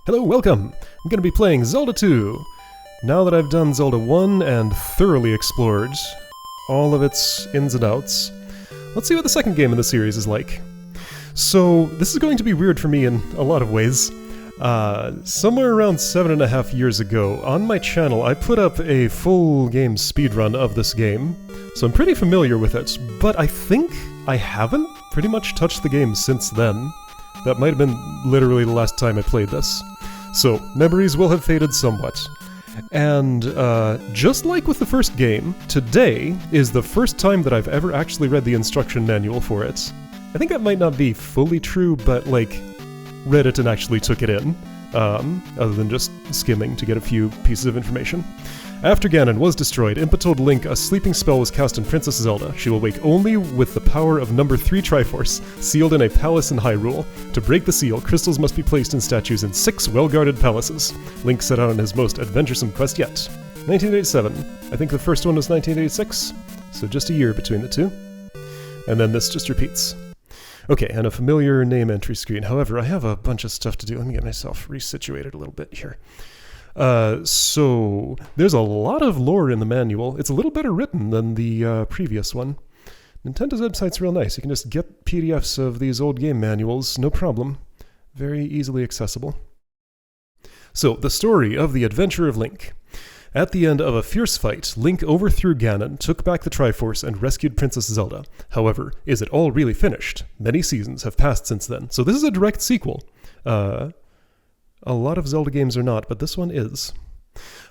Hello, welcome! I'm going to be playing Zelda 2. Now that I've done Zelda 1 and thoroughly explored all of its ins and outs, let's see what the second game in the series is like. So, this is going to be weird for me in a lot of ways. Somewhere around 7.5 years ago, on my channel, I put up a full game speedrun of this game, so I'm pretty familiar with it, but I think I haven't pretty much touched the game since then. That might have been literally the last time I played this. So, memories will have faded somewhat. And, just like with the first game, today is the first time that I've ever actually read the instruction manual for it. I think that might not be fully true, but, like, read it and actually took it in, other than just skimming to get a few pieces of information. After Ganon was destroyed, Impa told Link a sleeping spell was cast on Princess Zelda. She will wake only with the power of number 3 Triforce, sealed in a palace in Hyrule. To break the seal, crystals must be placed in statues in 6 well-guarded palaces. Link set out on his most adventuresome quest yet. 1987. I think the first one was 1986, so just a year between the two. And then this just repeats. Okay, and a familiar name entry screen. However, I have a bunch of stuff to do. Let me get myself resituated a little bit here. So there's a lot of lore in the manual. It's a little better written than the previous one. Nintendo's website's real nice. You can just get PDFs of these old game manuals, no problem. Very easily accessible. So, the story of the adventure of Link. At the end of a fierce fight, Link overthrew Ganon, took back the Triforce, and rescued Princess Zelda. However, is it all really finished? Many seasons have passed since then. So this is a direct sequel. A lot of Zelda games are not, but this one is.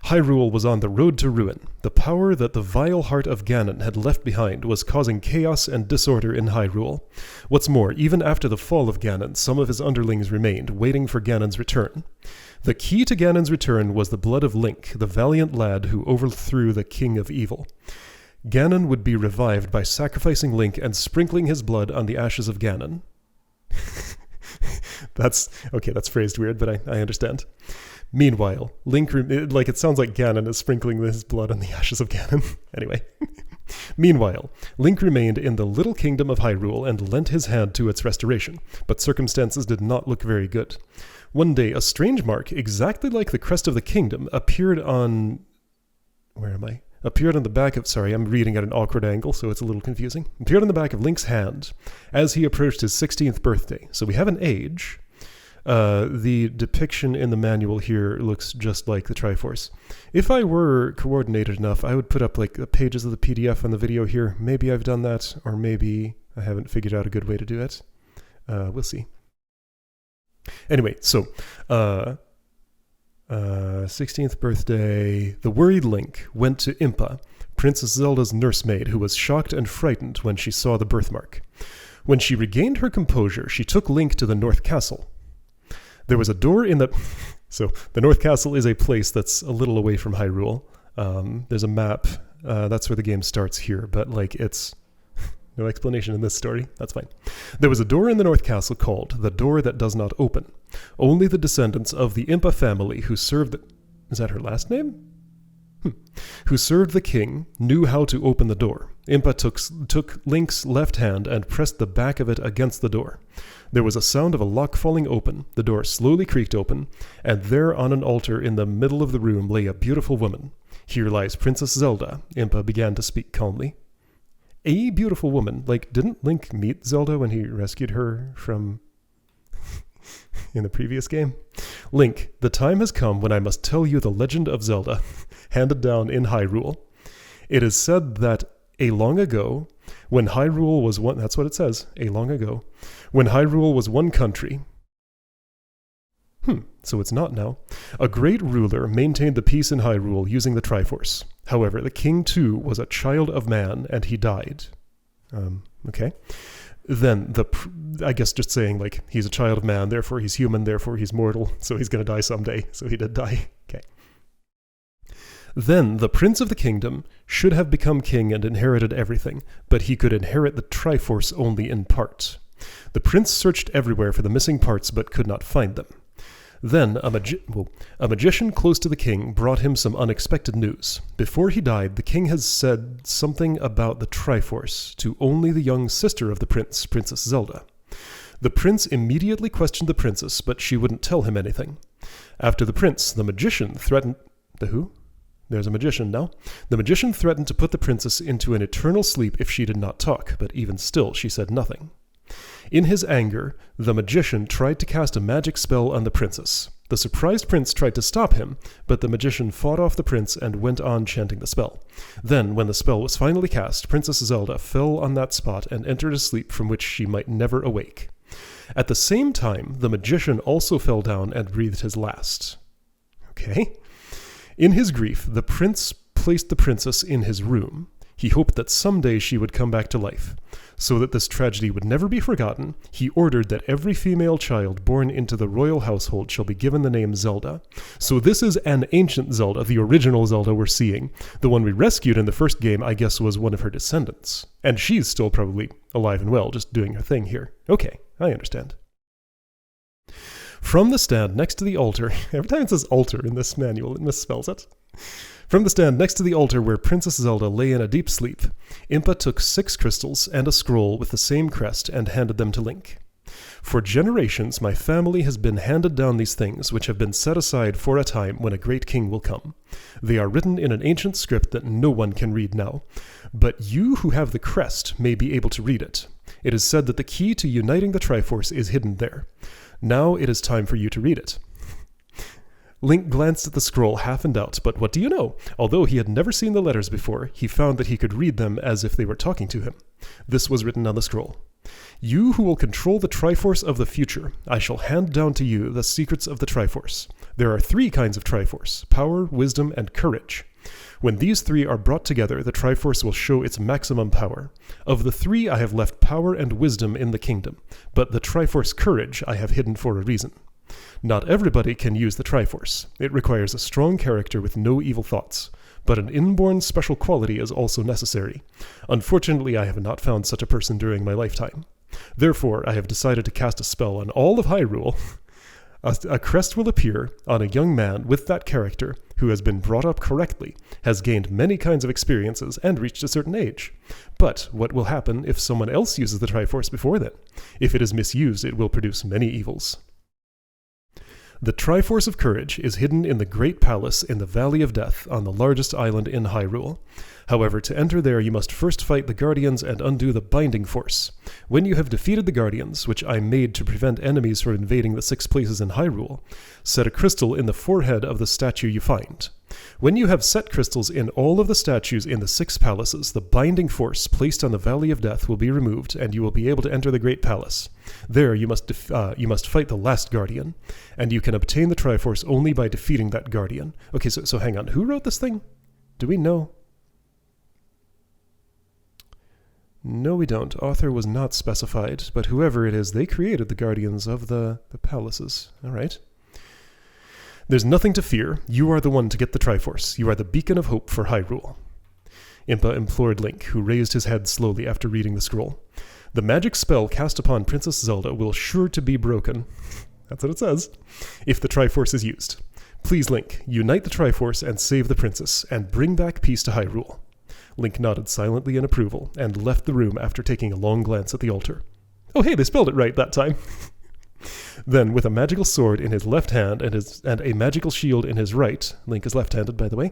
Hyrule was on the road to ruin. The power that the vile heart of Ganon had left behind was causing chaos and disorder in Hyrule. What's more, even after the fall of Ganon, some of his underlings remained, waiting for Ganon's return. The key to Ganon's return was the blood of Link, the valiant lad who overthrew the King of Evil. Ganon would be revived by sacrificing Link and sprinkling his blood on the ashes of Ganon. That's phrased weird, but I understand. Meanwhile, it sounds like Ganon is sprinkling his blood on the ashes of Ganon. Anyway. Meanwhile, Link remained in the little kingdom of Hyrule and lent his hand to its restoration, but circumstances did not look very good. One day, a strange mark, exactly like the crest of the kingdom, appeared on... Appeared on the back of... Sorry, I'm reading at an awkward angle, so it's a little confusing. Appeared on the back of Link's hand as he approached his 16th birthday. So we have an age. The depiction in the manual here looks just like the Triforce. If I were coordinated enough, I would put up like pages of the PDF on the video here. Maybe I've done that, or maybe I haven't figured out a good way to do it. We'll see. Anyway, so... 16th birthday, the worried Link went to Impa, Princess Zelda's nursemaid, who was shocked and frightened when she saw the birthmark. When she regained her composure, she took Link to the North Castle. There was a door in the... So, the North Castle is a place that's a little away from Hyrule. There's a map. That's where the game starts here, but, it's... No explanation in this story. That's fine. There was a door in the North Castle called the Door That Does Not Open. Only the descendants of the Impa family who served the... Is that her last name? Who served the king knew how to open the door. Impa took Link's left hand and pressed the back of it against the door. There was a sound of a lock falling open. The door slowly creaked open, and there on an altar in the middle of the room lay a beautiful woman. Here lies Princess Zelda, Impa began to speak calmly. A beautiful woman. Didn't Link meet Zelda when he rescued her from... in the previous game? Link, the time has come when I must tell you the legend of Zelda, handed down in Hyrule. It is said that a long ago, when Hyrule was one... That's what it says, a long ago. When Hyrule was one country... So it's not now. A great ruler maintained the peace in Hyrule using the Triforce. However, the king too was a child of man, and he died. Okay. Then, I guess just saying, he's a child of man, therefore he's human, therefore he's mortal, so he's going to die someday. So he did die. Okay. Then, the prince of the kingdom should have become king and inherited everything, but he could inherit the Triforce only in part. The prince searched everywhere for the missing parts, but could not find them. Then a magician close to the king brought him some unexpected news. Before he died, the king has said something about the Triforce to only the young sister of the prince, Princess Zelda. The prince immediately questioned the princess, but she wouldn't tell him anything. After the prince, the magician threatened... The who? There's a magician now. The magician threatened to put the princess into an eternal sleep if she did not talk, but even still she said nothing. In his anger, the magician tried to cast a magic spell on the princess. The surprised prince tried to stop him, but the magician fought off the prince and went on chanting the spell. Then, when the spell was finally cast, Princess Zelda fell on that spot and entered a sleep from which she might never awake. At the same time, the magician also fell down and breathed his last. Okay. In his grief, the prince placed the princess in his room. He hoped that someday she would come back to life. So that this tragedy would never be forgotten, he ordered that every female child born into the royal household shall be given the name Zelda. So this is an ancient Zelda, the original Zelda we're seeing. The one we rescued in the first game, I guess, was one of her descendants. And she's still probably alive and well, just doing her thing here. Okay, I understand. From the stand next to the altar, every time it says altar in this manual, it misspells it. From the stand next to the altar where Princess Zelda lay in a deep sleep, Impa took 6 crystals and a scroll with the same crest and handed them to Link. For generations, my family has been handed down these things, which have been set aside for a time when a great king will come. They are written in an ancient script that no one can read now, but you who have the crest may be able to read it. It is said that the key to uniting the Triforce is hidden there. Now it is time for you to read it. Link glanced at the scroll half in doubt, but what do you know? Although he had never seen the letters before, he found that he could read them as if they were talking to him. This was written on the scroll. You who will control the Triforce of the future, I shall hand down to you the secrets of the Triforce. There are 3 kinds of Triforce: power, wisdom, and courage. When these 3 are brought together, the Triforce will show its maximum power. Of the 3, I have left power and wisdom in the kingdom, but the Triforce courage I have hidden for a reason. Not everybody can use the Triforce. It requires a strong character with no evil thoughts, but an inborn special quality is also necessary. Unfortunately, I have not found such a person during my lifetime. Therefore, I have decided to cast a spell on all of Hyrule. A crest will appear on a young man with that character who has been brought up correctly, has gained many kinds of experiences, and reached a certain age. But what will happen if someone else uses the Triforce before then? If it is misused, it will produce many evils. The Triforce of Courage is hidden in the Great Palace in the Valley of Death on the largest island in Hyrule. However, to enter there you must first fight the Guardians and undo the Binding Force. When you have defeated the Guardians, which I made to prevent enemies from invading the 6 places in Hyrule, set a crystal in the forehead of the statue you find. When you have set crystals in all of the statues in the 6 palaces, the Binding Force placed on the Valley of Death will be removed, and you will be able to enter the Great Palace. There you must fight the last Guardian, and you can obtain the Triforce only by defeating that Guardian. Okay, so hang on. Who wrote this thing? Do we know? No, we don't. Author was not specified, but whoever it is, they created the Guardians of the palaces. All right. There's nothing to fear. You are the one to get the Triforce. You are the beacon of hope for Hyrule. Impa implored Link, who raised his head slowly after reading the scroll. The magic spell cast upon Princess Zelda will sure to be broken. That's what it says. If the Triforce is used. Please, Link, unite the Triforce and save the princess, and bring back peace to Hyrule. Link nodded silently in approval, and left the room after taking a long glance at the altar. Oh hey, they spelled it right that time. Then, with a magical sword in his left hand and a magical shield in his right, Link is left-handed, by the way,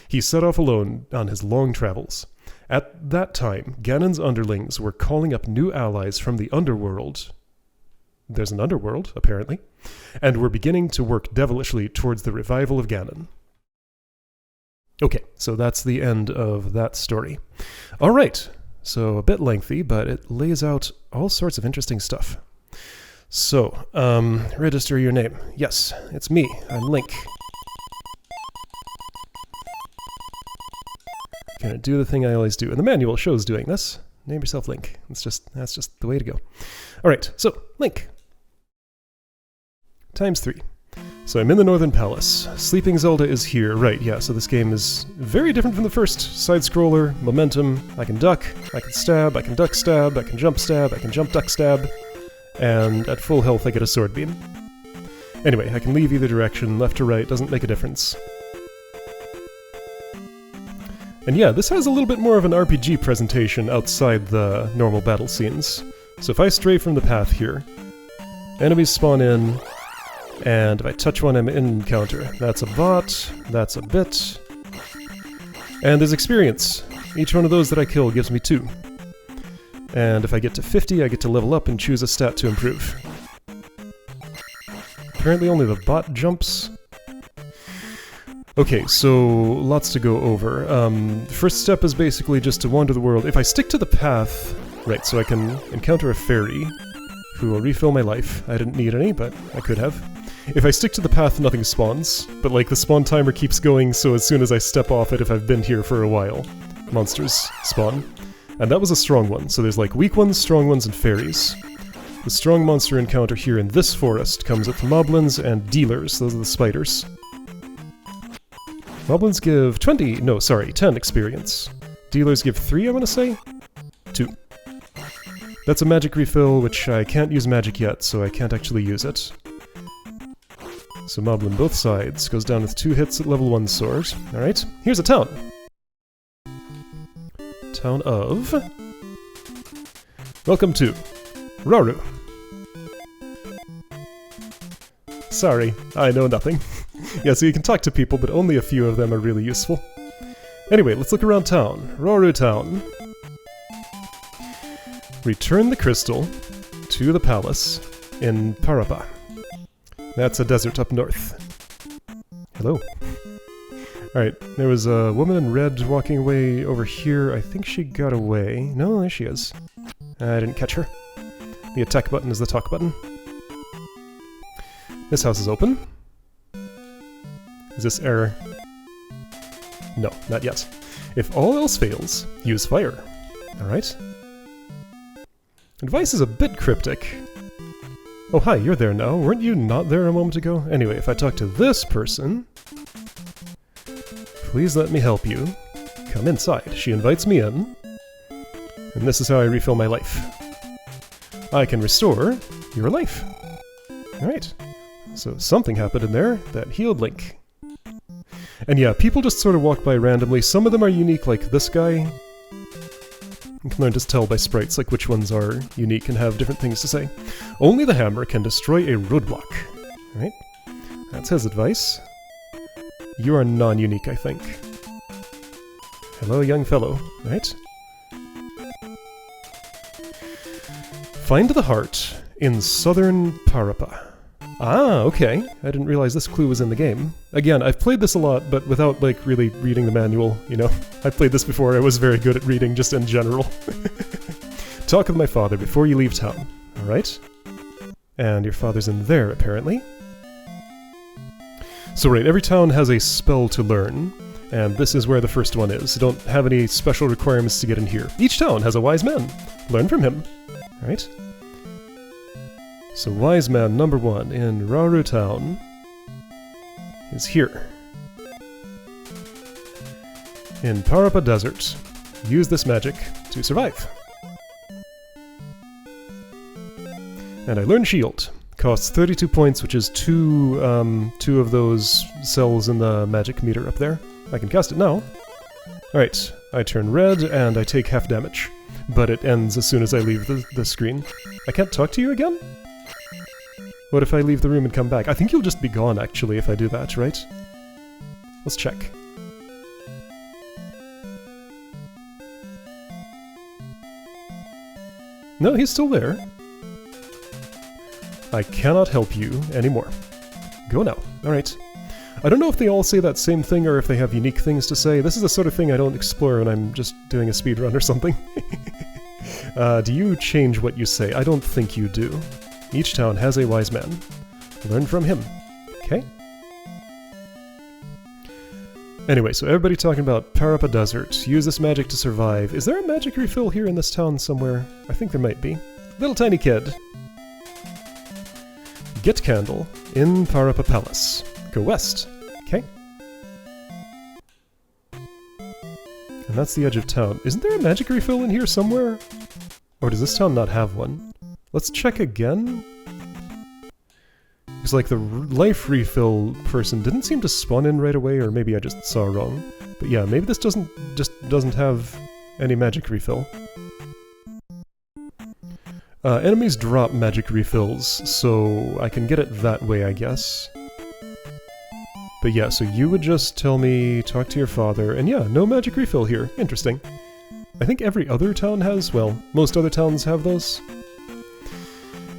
he set off alone on his long travels. At that time, Ganon's underlings were calling up new allies from the underworld. There's an underworld, apparently, and were beginning to work devilishly towards the revival of Ganon. Okay, so that's the end of that story. All right, so a bit lengthy, but it lays out all sorts of interesting stuff. So, register your name. Yes, it's me. I'm Link. Gonna do the thing I always do, and the manual shows doing this. Name yourself Link. That's just the way to go. All right, so Link. Times 3. So I'm in the Northern Palace. Sleeping Zelda is here. Right, yeah, so this game is very different from the first. Side-scroller, momentum, I can duck, I can stab, I can duck stab, I can jump stab, I can jump duck stab, and at full health I get a sword beam. Anyway, I can leave either direction, left to right, doesn't make a difference. And yeah, this has a little bit more of an RPG presentation outside the normal battle scenes. So if I stray from the path here, enemies spawn in, And if I touch one, I'm in encounter. That's a bot, that's a bit. And there's experience. Each one of those that I kill gives me 2. And if I get to 50, I get to level up and choose a stat to improve. Apparently only the bot jumps. Okay, so lots to go over. The first step is basically just to wander the world. If I stick to the path, right, so I can encounter a fairy who will refill my life. I didn't need any, but I could have. If I stick to the path, nothing spawns, but like the spawn timer keeps going, so as soon as I step off it, if I've been here for a while, monsters spawn. And that was a strong one, so there's like weak ones, strong ones, and fairies. The strong monster encounter here in this forest comes with moblins and dealers, those are the spiders. Moblins give 10 experience. Dealers give 3, I want to say? 2. That's a magic refill, which I can't use magic yet, so I can't actually use it. So Moblin both sides, goes down with 2 hits at level 1 sword. Alright, here's a town. Town of... Welcome to Rauru. Sorry, I know nothing. Yeah, so you can talk to people, but only a few of them are really useful. Anyway, let's look around town. Rauru town. Return the crystal to the palace in Parapa. That's a desert up north. Hello. Alright, there was a woman in red walking away over here. I think she got away. No, there she is. I didn't catch her. The attack button is the talk button. This house is open. Is this error? No, not yet. If all else fails, use fire. Alright. Advice is a bit cryptic. Oh hi, you're there now. Weren't you not there a moment ago? Anyway, if I talk to this person... Please let me help you. Come inside. She invites me in. And this is how I refill my life. I can restore your life. Alright. So something happened in there that healed Link. And yeah, people just sort of walk by randomly. Some of them are unique, like this guy. You can learn to tell by sprites, like which ones are unique and have different things to say. Only the hammer can destroy a roadblock. Alright? That's his advice. You are non-unique, I think. Hello, young fellow. Right? Find the heart in southern Parapa. Ah, okay. I didn't realize this clue was in the game. Again, I've played this a lot, but without, like, really reading the manual, you know? I played this before, I was very good at reading, just in general. Talk with my father before you leave town. Alright? And your father's in there, apparently. So right, every town has a spell to learn, and this is where the first one is. Don't have any special requirements to get in here. Each town has a wise man. Learn from him. Alright? So wise man number 1 in Rauru town is here. In Parapa Desert, use this magic to survive. And I learned Shield. Costs 32 points, which is two of those cells in the magic meter up there. I can cast it now. Alright, I turn red and I take half damage. But it ends as soon as I leave the screen. I can't talk to you again? What if I leave the room and come back? I think you'll just be gone, actually, if I do that, right? Let's check. No, he's still there. I cannot help you anymore. Go now. Alright. I don't know if they all say that same thing or if they have unique things to say. This is the sort of thing I don't explore when I'm just doing a speedrun or something. Do you change what you say? I don't think you do. Each town has a wise man. Learn from him. Okay? Anyway, so everybody talking about Parapa Desert. Use this magic to survive. Is there a magic refill here in this town somewhere? I think there might be. Little tiny kid. Get candle in Parapa Palace. Go west. Okay? And that's the edge of town. Isn't there a magic refill in here somewhere? Or does this town not have one? Let's check again. Because, like, the life refill person didn't seem to spawn in right away, or maybe I just saw wrong. But yeah, maybe this doesn't have any magic refill. Enemies drop magic refills, so I can get it that way, I guess. But yeah, so you would just tell me, talk to your father, and yeah, no magic refill here. Interesting. I think every other town has, well, most other towns have those.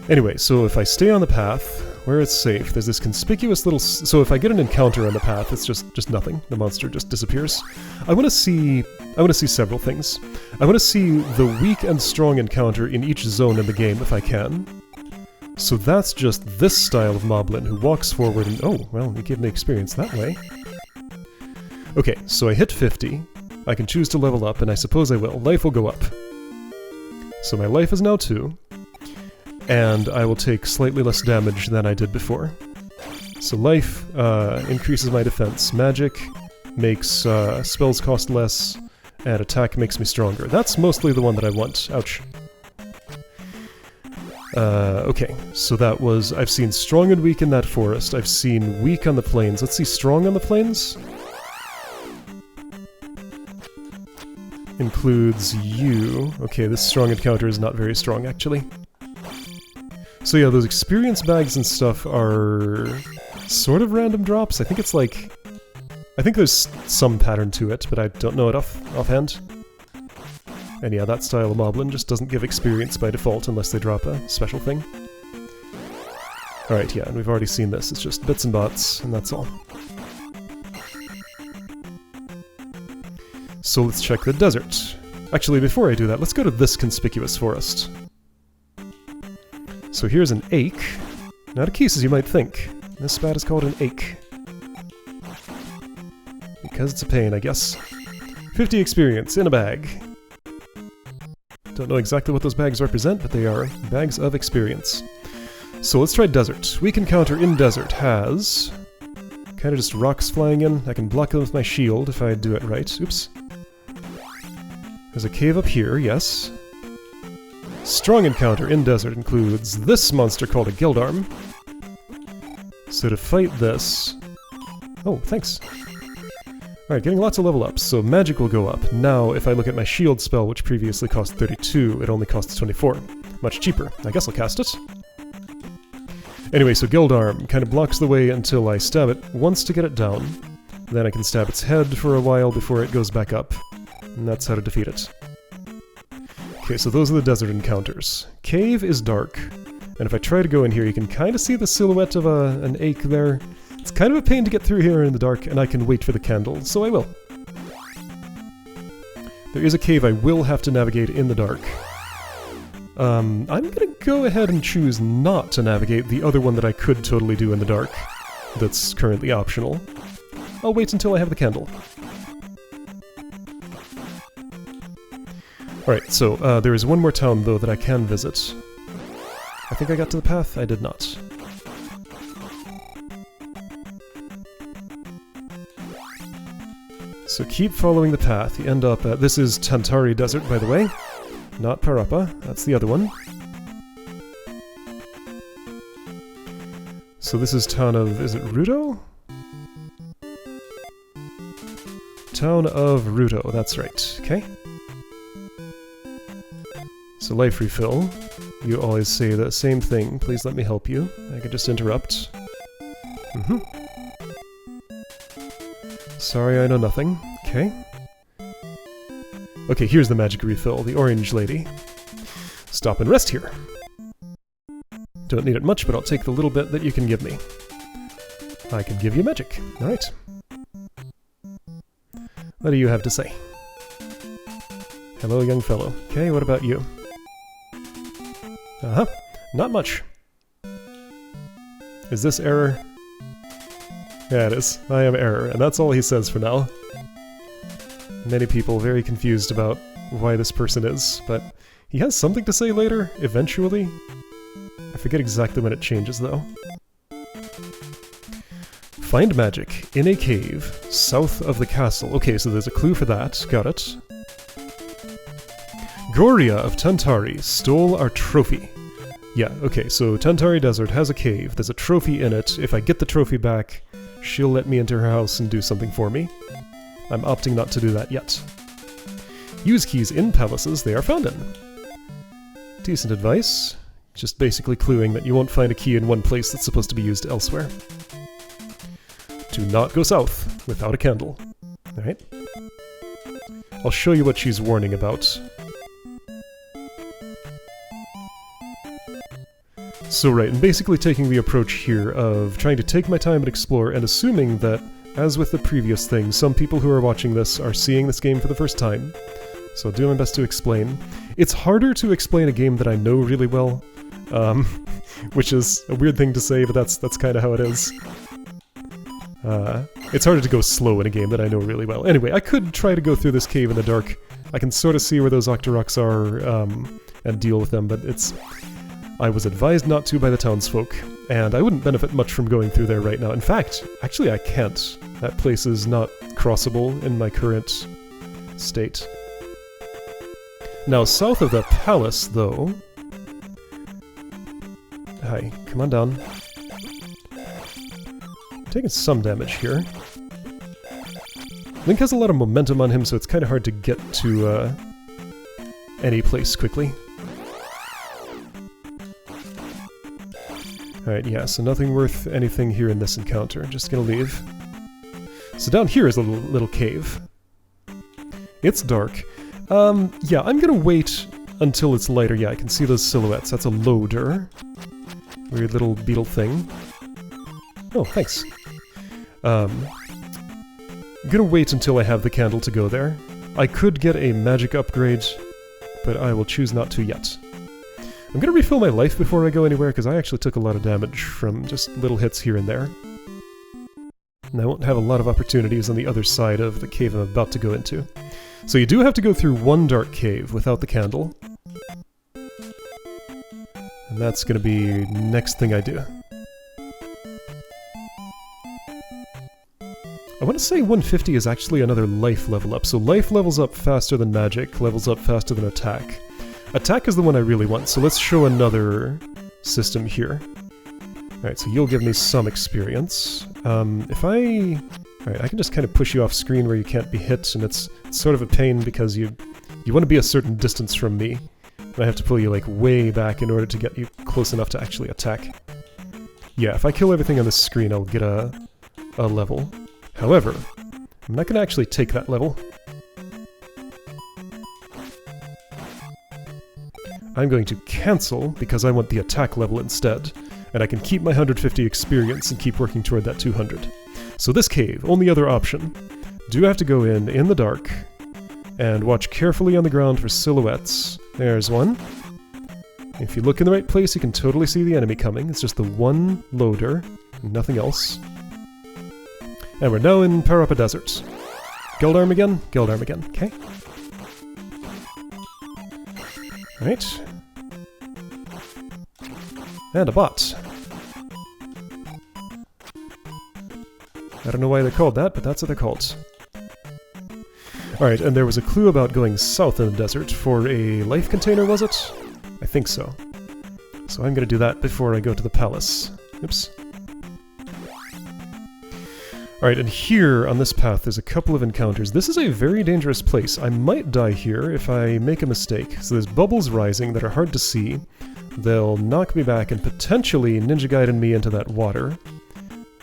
Anyway, so if I stay on the path, where it's safe, there's this conspicuous little... So if I get an encounter on the path, it's just nothing. The monster just disappears. I want to see several things. I want to see the weak and strong encounter in each zone in the game if I can. So that's just this style of moblin who walks forward and... Oh, well, it gave me experience that way. Okay, so I hit 50. I can choose to level up, and I suppose I will. Life will go up. So my life is now 2. And I will take slightly less damage than I did before. So life increases my defense. Magic makes spells cost less, and attack makes me stronger. That's mostly the one that I want. Ouch. Okay, so that was... I've seen strong and weak in that forest. I've seen weak on the plains. Let's see strong on the plains. Includes you. Okay, this strong encounter is not very strong, actually. So yeah, those experience bags and stuff are sort of random drops. I think it's like... I think there's some pattern to it, but I don't know it offhand. And yeah, that style of moblin just doesn't give experience by default unless they drop a special thing. Alright, yeah, and we've already seen this. It's just bits and bots, and that's all. So let's check the desert. Actually, before I do that, let's go to this conspicuous forest. So here's an ache. Not a keys as you might think. This spat is called an ache. Because it's a pain, I guess. 50 experience in a bag. Don't know exactly what those bags represent, but they are bags of experience. So let's try desert. Weak encounter in desert has... kind of just rocks flying in. I can block them with my shield if I do it right. Oops. There's a cave up here, yes. Strong encounter in desert includes this monster called a Guildarm. So to fight this... Oh, thanks. Alright, getting lots of level ups, so magic will go up. Now, if I look at my shield spell, which previously cost 32, it only costs 24. Much cheaper. I guess I'll cast it. Anyway, so Guildarm kind of blocks the way until I stab it once to get it down. Then I can stab its head for a while before it goes back up. And that's how to defeat it. Okay, so those are the desert encounters. Cave is dark, and if I try to go in here, you can kind of see the silhouette of an ache there. It's kind of a pain to get through here in the dark, and I can wait for the candle, so I will. There is a cave I will have to navigate in the dark. I'm gonna go ahead and choose not to navigate the other one that I could totally do in the dark. That's currently optional. I'll wait until I have the candle. Alright, so there is one more town, though, that I can visit. I think I got to the path? I did not. So keep following the path. You end up at... This is Tantari Desert, by the way. Not Parappa. That's the other one. So this is town of... Is it Ruto? Town of Ruto, that's right. Okay. So life refill. You always say the same thing. Please let me help you. I could just interrupt. Sorry, I know nothing. Okay. Okay, here's the magic refill. The orange lady. Stop and rest here. Don't need it much, but I'll take the little bit that you can give me. I can give you magic. Alright. What do you have to say? Hello, young fellow. Okay, what about you? Uh-huh. Not much. Is this error? Yeah, it is. I am error, and that's all he says for now. Many people very confused about why this person is, but he has something to say later, eventually. I forget exactly when it changes, though. Find magic in a cave south of the castle. Okay, so there's a clue for that. Got it. Goria of Tantari stole our trophy. Yeah, okay, so Tantari Desert has a cave. There's a trophy in it. If I get the trophy back, she'll let me into her house and do something for me. I'm opting not to do that yet. Use keys in palaces they are found in. Decent advice. Just basically cluing that you won't find a key in one place that's supposed to be used elsewhere. Do not go south without a candle. Alright. I'll show you what she's warning about. So right, and basically taking the approach here of trying to take my time and explore, and assuming that, as with the previous thing, some people who are watching this are seeing this game for the first time. So I'll do my best to explain. It's harder to explain a game that I know really well, which is a weird thing to say, but that's kind of how it is. It's harder to go slow in a game that I know really well. Anyway, I could try to go through this cave in the dark. I can sort of see where those Octoroks are, and deal with them, but I was advised not to by the townsfolk, and I wouldn't benefit much from going through there right now. In fact, actually I can't. That place is not crossable in my current state. Now, south of the palace, though... Hi, come on down. I'm taking some damage here. Link has a lot of momentum on him, so it's kind of hard to get to any place quickly. Alright, yeah, so nothing worth anything here in this encounter. Just gonna leave. So down here is a little cave. It's dark. Yeah, I'm gonna wait until it's lighter. Yeah, I can see those silhouettes. That's a loader. Weird little beetle thing. Oh, thanks. I'm gonna wait until I have the candle to go there. I could get a magic upgrade, but I will choose not to yet. I'm gonna refill my life before I go anywhere, because I actually took a lot of damage from just little hits here and there. And I won't have a lot of opportunities on the other side of the cave I'm about to go into. So you do have to go through one dark cave without the candle. And that's gonna be next thing I do. I want to say 150 is actually another life level up, so life levels up faster than magic, levels up faster than attack. Attack is the one I really want, so let's show another system here. Alright, so you'll give me some experience. Alright, I can just kind of push you off screen where you can't be hit, and it's sort of a pain because you want to be a certain distance from me. And I have to pull you, like, way back in order to get you close enough to actually attack. Yeah, if I kill everything on this screen, I'll get a level. However, I'm not going to actually take that level. I'm going to cancel because I want the attack level instead, and I can keep my 150 experience and keep working toward that 200. So this cave, only other option. Do have to go in the dark, and watch carefully on the ground for silhouettes. There's one. If you look in the right place, you can totally see the enemy coming. It's just the one loader, nothing else. And we're now in Parapa Desert. Geldarm again? Geldarm again, okay. Right. And a bot. I don't know why they're called that, but that's what they're called. Alright, and there was a clue about going south in the desert for a life container, was it? I think so. So I'm gonna do that before I go to the palace. Oops. Alright, and here on this path there's a couple of encounters. This is a very dangerous place. I might die here if I make a mistake. So there's bubbles rising that are hard to see. They'll knock me back and potentially Ninja Gaiden me into that water.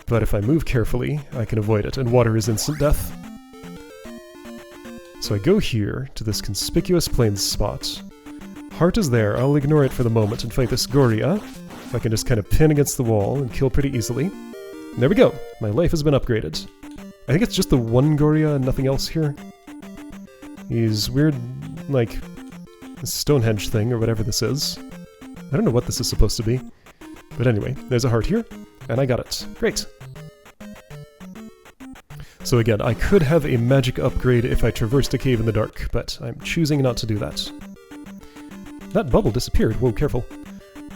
But if I move carefully, I can avoid it, and water is instant death. So I go here to this conspicuous plains spot. Heart is there, I'll ignore it for the moment and fight this Goria. I can just kind of pin against the wall and kill pretty easily. And there we go, my life has been upgraded. I think it's just the one Goria and nothing else here. He's weird, like, Stonehenge thing or whatever this is. I don't know what this is supposed to be. But anyway, there's a heart here, and I got it. Great! So again, I could have a magic upgrade if I traversed a cave in the dark, but I'm choosing not to do that. That bubble disappeared. Whoa, careful.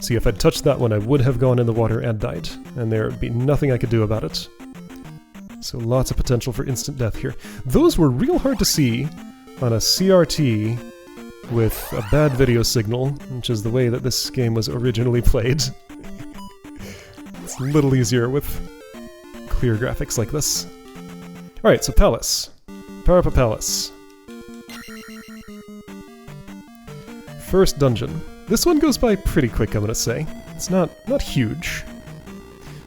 See, if I'd touched that one, I would have gone in the water and died, and there would be nothing I could do about it. So lots of potential for instant death here. Those were real hard to see on a CRT with a bad video signal, which is the way that this game was originally played. It's a little easier with clear graphics like this. Alright, so Palace. Parapa Palace. First dungeon. This one goes by pretty quick, I'm gonna say. It's not huge.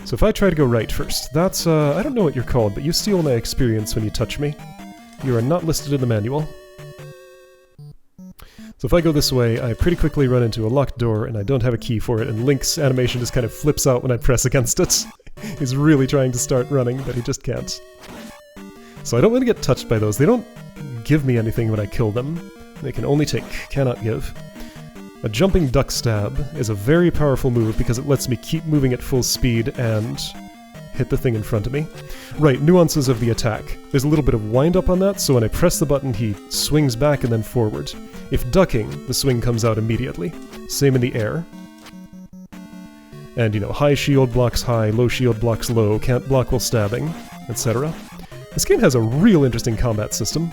So if I try to go right first, that's, I don't know what you're called, but you steal my experience when you touch me. You are not listed in the manual. So if I go this way, I pretty quickly run into a locked door, and I don't have a key for it, and Link's animation just kind of flips out when I press against it. He's really trying to start running, but he just can't. So I don't want to get touched by those. They don't give me anything when I kill them. They can only take, cannot give. A jumping duck stab is a very powerful move because it lets me keep moving at full speed and hit the thing in front of me. Right, nuances of the attack. There's a little bit of wind up on that, so when I press the button he swings back and then forward. If ducking, the swing comes out immediately. Same in the air. And, you know, high shield blocks high, low shield blocks low, can't block while stabbing, etc. This game has a real interesting combat system,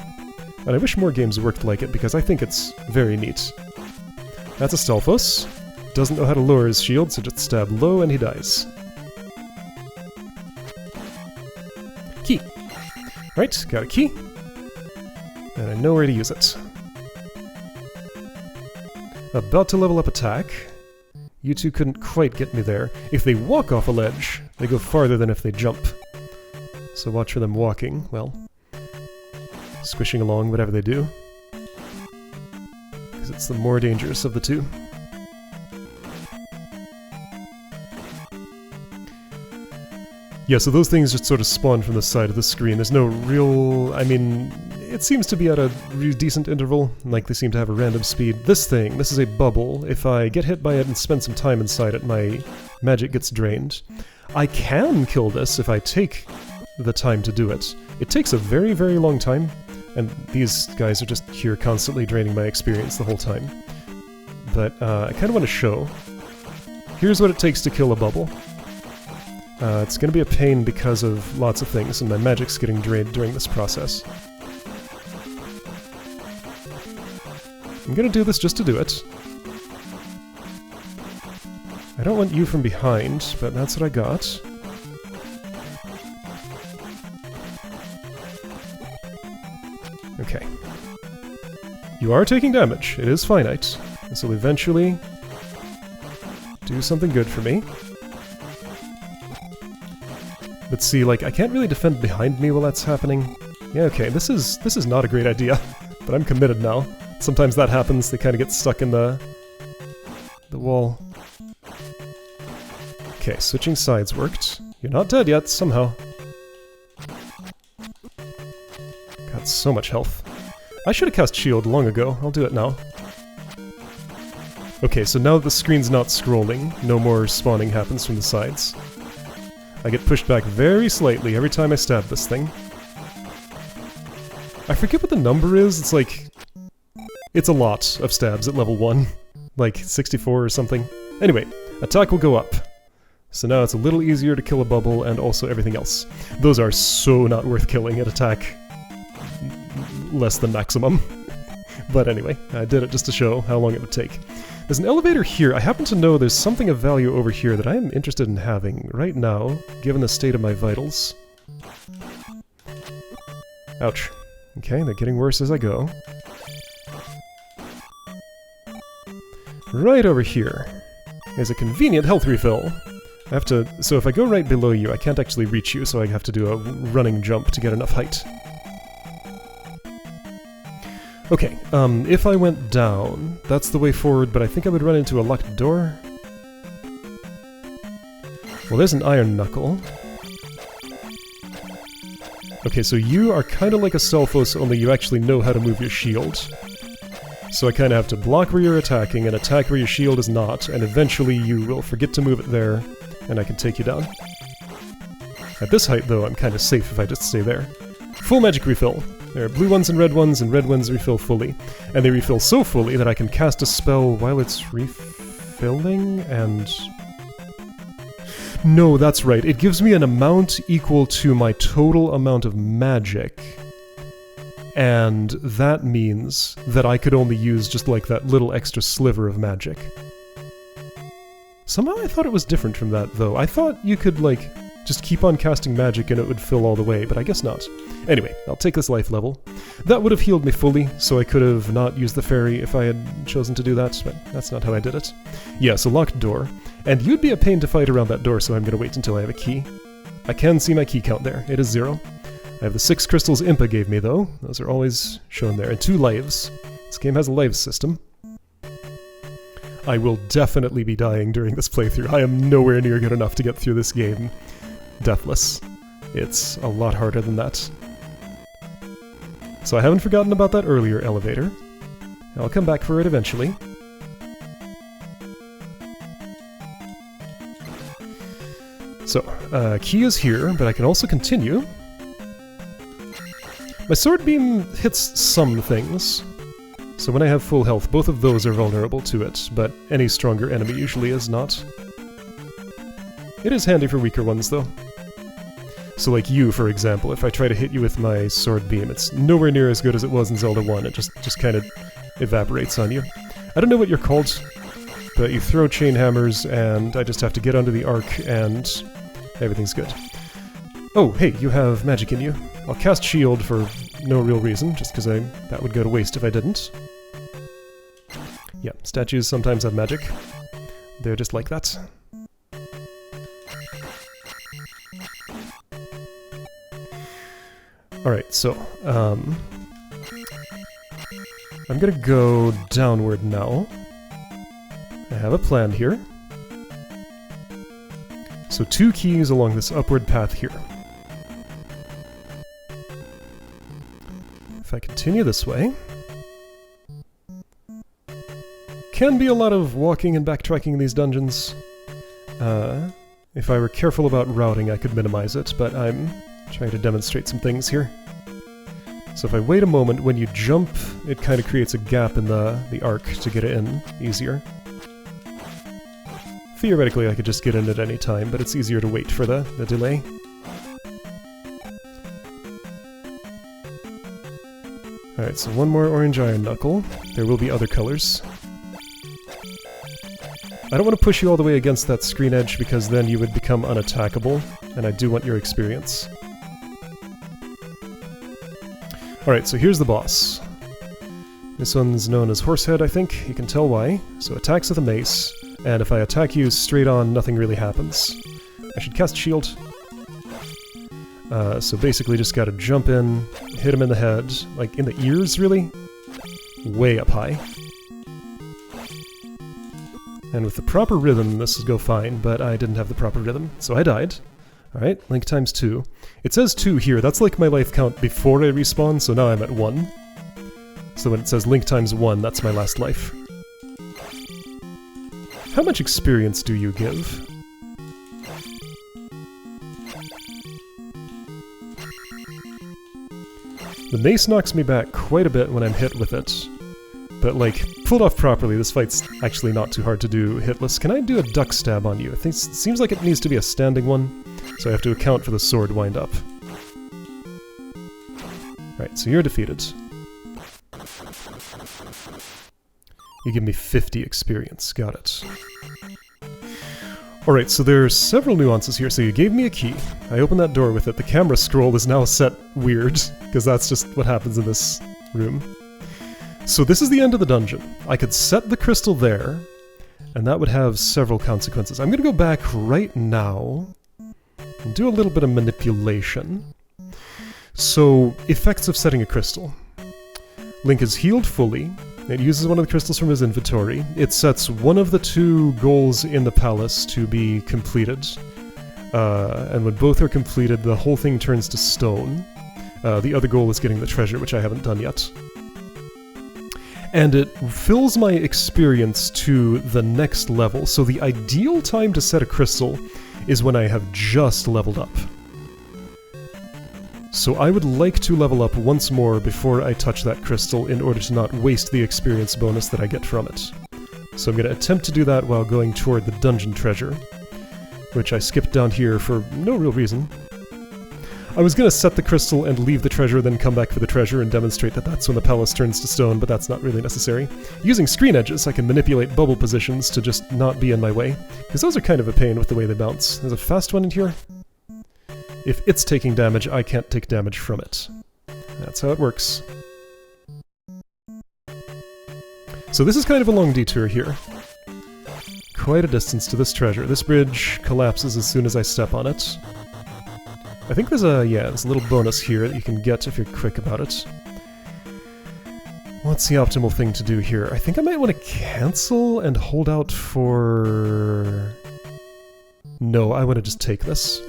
and I wish more games worked like it because I think it's very neat. That's a Stalfos. Doesn't know how to lower his shield, so just stab low and he dies. Key. Right, got a key. And I know where to use it. About to level up attack. You two couldn't quite get me there. If they walk off a ledge, they go farther than if they jump. So watch for them walking, well, squishing along, whatever they do. Because it's the more dangerous of the two. Yeah, so those things just sort of spawn from the side of the screen. There's no real... I mean, it seems to be at a decent interval, like they seem to have a random speed. This thing, this is a bubble. If I get hit by it and spend some time inside it, my magic gets drained. I can kill this if I take the time to do it. It takes a very, very long time, and these guys are just here constantly draining my experience the whole time. But I kind of want to show. Here's what it takes to kill a bubble. It's going to be a pain because of lots of things, and my magic's getting drained during this process. I'm going to do this just to do it. I don't want you from behind, but that's what I got. Okay. You are taking damage. It is finite. This will eventually do something good for me. But see, like, I can't really defend behind me while that's happening. Yeah, okay, this is not a great idea, but I'm committed now. Sometimes that happens, they kind of get stuck in the wall. Okay, switching sides worked. You're not dead yet, somehow. Got so much health. I should have cast shield long ago, I'll do it now. Okay, so now that the screen's not scrolling, no more spawning happens from the sides. I get pushed back very slightly every time I stab this thing. I forget what the number is, it's like... It's a lot of stabs at level 1. Like 64 or something. Anyway, attack will go up. So now it's a little easier to kill a bubble and also everything else. Those are so not worth killing at attack less than maximum. But anyway, I did it just to show how long it would take. There's an elevator here. I happen to know there's something of value over here that I am interested in having right now, given the state of my vitals. Ouch. Okay, they're getting worse as I go. Right over here is a convenient health refill. I have to... So if I go right below you, I can't actually reach you, so I have to do a running jump to get enough height. Okay, if I went down, that's the way forward, but I think I would run into a locked door. Well, there's an iron knuckle. Okay, so you are kind of like a Stalfos, only you actually know how to move your shield. So I kind of have to block where you're attacking and attack where your shield is not, and eventually you will forget to move it there, and I can take you down. At this height, though, I'm kind of safe if I just stay there. Full magic refill. There are blue ones and red ones refill fully. And they refill so fully that I can cast a spell while it's refilling, and... No, that's right. It gives me an amount equal to my total amount of magic. And that means that I could only use just like that little extra sliver of magic. Somehow I thought it was different from that, though. I thought you could, like, just keep on casting magic and it would fill all the way, but I guess not. Anyway, I'll take this life level. That would have healed me fully, so I could have not used the fairy if I had chosen to do that, but that's not how I did it. Yeah, so locked door. And you'd be a pain to fight around that door, so I'm going to wait until I have a key. I can see my key count there. It is 0. I have the 6 crystals Impa gave me, though. Those are always shown there. And 2 lives. This game has a lives system. I will definitely be dying during this playthrough. I am nowhere near good enough to get through this game deathless. It's a lot harder than that. So I haven't forgotten about that earlier elevator. I'll come back for it eventually. So, key is here, but I can also continue. My sword beam hits some things. So when I have full health, both of those are vulnerable to it, but any stronger enemy usually is not. It is handy for weaker ones, though. So like you, for example, if I try to hit you with my sword beam, it's nowhere near as good as it was in Zelda 1, it just kind of evaporates on you. I don't know what you're called, but you throw chain hammers, and I just have to get under the arc, and everything's good. Oh, hey, you have magic in you. I'll cast shield for no real reason, just because that would go to waste if I didn't. Yeah, statues sometimes have magic. They're just like that. Alright, so, I'm gonna go downward now. I have a plan here. So 2 keys along this upward path here. If I continue this way... Can be a lot of walking and backtracking in these dungeons. If I were careful about routing, I could minimize it, but I'm trying to demonstrate some things here. So if I wait a moment, when you jump, it kind of creates a gap in the arc to get it in easier. Theoretically, I could just get in at any time, but it's easier to wait for the delay. Alright, so one more orange iron knuckle. There will be other colors. I don't want to push you all the way against that screen edge, because then you would become unattackable, and I do want your experience. Alright, so here's the boss. This one's known as Horsehead, I think. You can tell why. So attacks with a mace, and if I attack you straight on, nothing really happens. I should cast shield. So basically just gotta jump in, hit him in the head, like in the ears, really? Way up high. And with the proper rhythm, this would go fine, but I didn't have the proper rhythm, so I died. Alright, link times 2. It says 2 here, that's like my life count before I respawn, so now I'm at 1. So when it says link times 1, that's my last life. How much experience do you give? The mace knocks me back quite a bit when I'm hit with it. But like, pulled off properly, this fight's actually not too hard to do hitless. Can I do a duck stab on you? I think it seems like it needs to be a standing one, so I have to account for the sword wind up. Alright, so you're defeated. You give me 50 experience, got it. Alright, so there are several nuances here. So you gave me a key, I opened that door with it, the camera scroll is now set weird, because that's just what happens in this room. So this is the end of the dungeon. I could set the crystal there, and that would have several consequences. I'm gonna go back right now and do a little bit of manipulation. So, effects of setting a crystal. Link is healed fully. It uses one of the crystals from his inventory. It sets one of the 2 goals in the palace to be completed. And when both are completed, the whole thing turns to stone. The other goal is getting the treasure, which I haven't done yet. And it fills my experience to the next level, so the ideal time to set a crystal is when I have just leveled up. So I would like to level up once more before I touch that crystal in order to not waste the experience bonus that I get from it. So I'm going to attempt to do that while going toward the dungeon treasure, which I skipped down here for no real reason. I was going to set the crystal and leave the treasure, then come back for the treasure and demonstrate that that's when the palace turns to stone, but that's not really necessary. Using screen edges, I can manipulate bubble positions to just not be in my way, because those are kind of a pain with the way they bounce. There's a fast one in here. If it's taking damage, I can't take damage from it. That's how it works. So this is kind of a long detour here. Quite a distance to this treasure. This bridge collapses as soon as I step on it. I think there's there's a little bonus here that you can get if you're quick about it. What's the optimal thing to do here? I think I might want to cancel and hold out for... No, I want to just take this.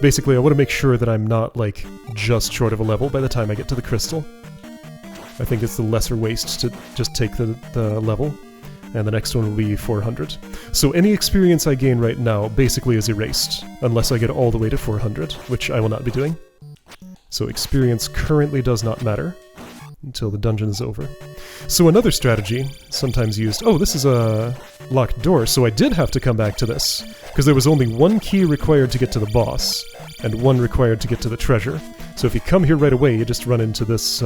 Basically, I want to make sure that I'm not, like, just short of a level by the time I get to the crystal. I think it's the lesser waste to just take the level, and the next one will be 400. So any experience I gain right now basically is erased, unless I get all the way to 400, which I will not be doing. So experience currently does not matter until the dungeon is over. So another strategy, sometimes used... Oh, this is a locked door, so I did have to come back to this, because there was only one key required to get to the boss, and one required to get to the treasure. So if you come here right away, you just run into this...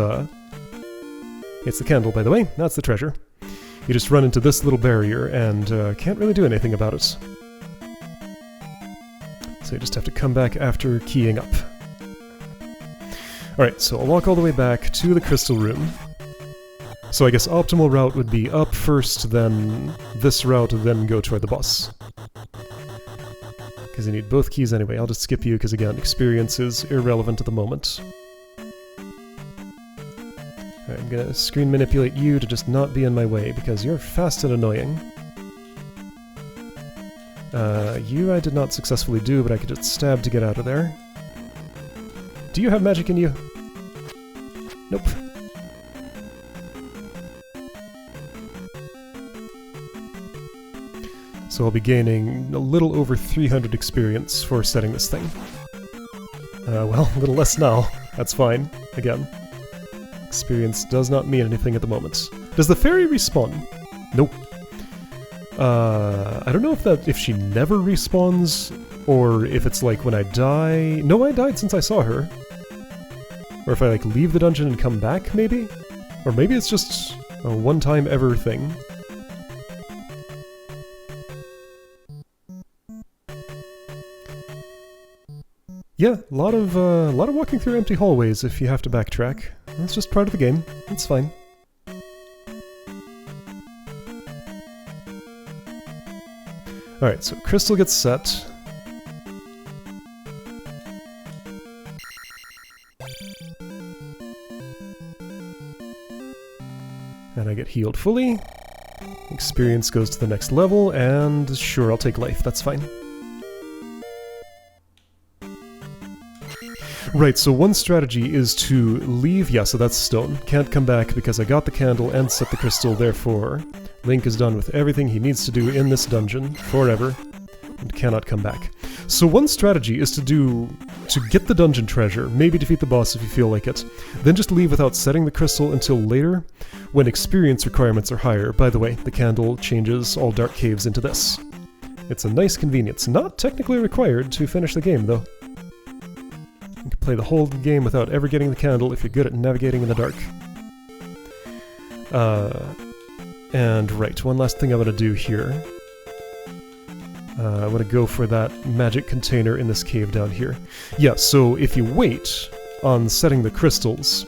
It's the candle, by the way. That's the treasure. You just run into this little barrier, and can't really do anything about it. So you just have to come back after keying up. Alright, so I'll walk all the way back to the crystal room. So I guess optimal route would be up first, then this route, then go toward the boss. Because you need both keys anyway. I'll just skip you, because again, experience is irrelevant at the moment. Alright, I'm gonna screen manipulate you to just not be in my way, because you're fast and annoying. You I did not successfully do, but I could just stab to get out of there. Do you have magic in you? Nope. So I'll be gaining a little over 300 experience for setting this thing. Well, a little less now. That's fine. Again. Experience does not mean anything at the moment. Does the fairy respawn? Nope. I don't know if she never respawns, or if it's like when I die... No, I died since I saw her. Or if I, like, leave the dungeon and come back, maybe? Or maybe it's just a one-time ever thing. Yeah, a lot of walking through empty hallways if you have to backtrack. That's just part of the game. It's fine. Alright, so crystal gets set. And I get healed fully. Experience goes to the next level, and sure, I'll take life, that's fine. Right, so one strategy is to leave... Yeah, so that's stone. Can't come back because I got the candle and set the crystal, therefore Link is done with everything he needs to do in this dungeon forever and cannot come back. So one strategy is to get the dungeon treasure, maybe defeat the boss if you feel like it, then just leave without setting the crystal until later, when experience requirements are higher. By the way, the candle changes all dark caves into this. It's a nice convenience. Not technically required to finish the game, though. You can play the whole game without ever getting the candle if you're good at navigating in the dark. And right, one last thing I want to do here. I want to go for that magic container in this cave down here. Yeah, so if you wait on setting the crystals,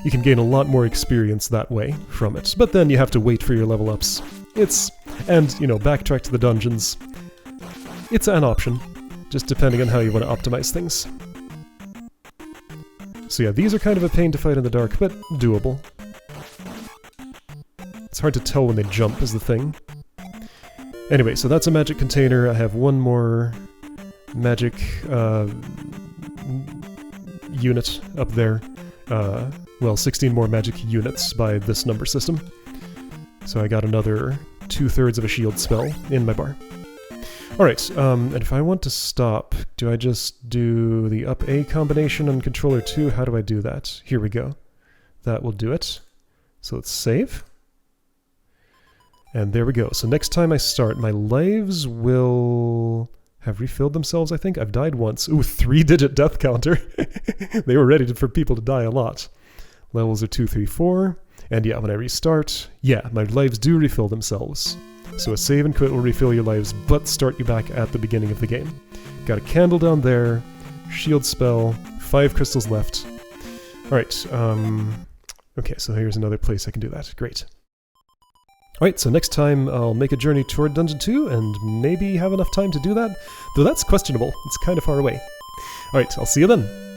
you can gain a lot more experience that way from it. But then you have to wait for your level ups. And, you know, backtrack to the dungeons. It's an option, just depending on how you want to optimize things. So yeah, these are kind of a pain to fight in the dark, but doable. It's hard to tell when they jump is the thing. Anyway, so that's a magic container. I have one more magic unit up there. Well, 16 more magic units by this number system. So I got another 2/3 of a shield spell in my bar. Alright, and if I want to stop, do I just do the up A combination on controller 2? How do I do that? Here we go. That will do it. So let's save. And there we go. So next time I start, my lives will have refilled themselves, I think. I've died once. Ooh, 3-digit death counter. They were ready for people to die a lot. Levels are 2, 3, 4. And yeah, when I restart, yeah, my lives do refill themselves. So a save and quit will refill your lives, but start you back at the beginning of the game. Got a candle down there, shield spell, 5 crystals left. Alright, okay, so here's another place I can do that. Great. Alright, so next time I'll make a journey toward Dungeon 2 and maybe have enough time to do that, though that's questionable. It's kind of far away. Alright, I'll see you then.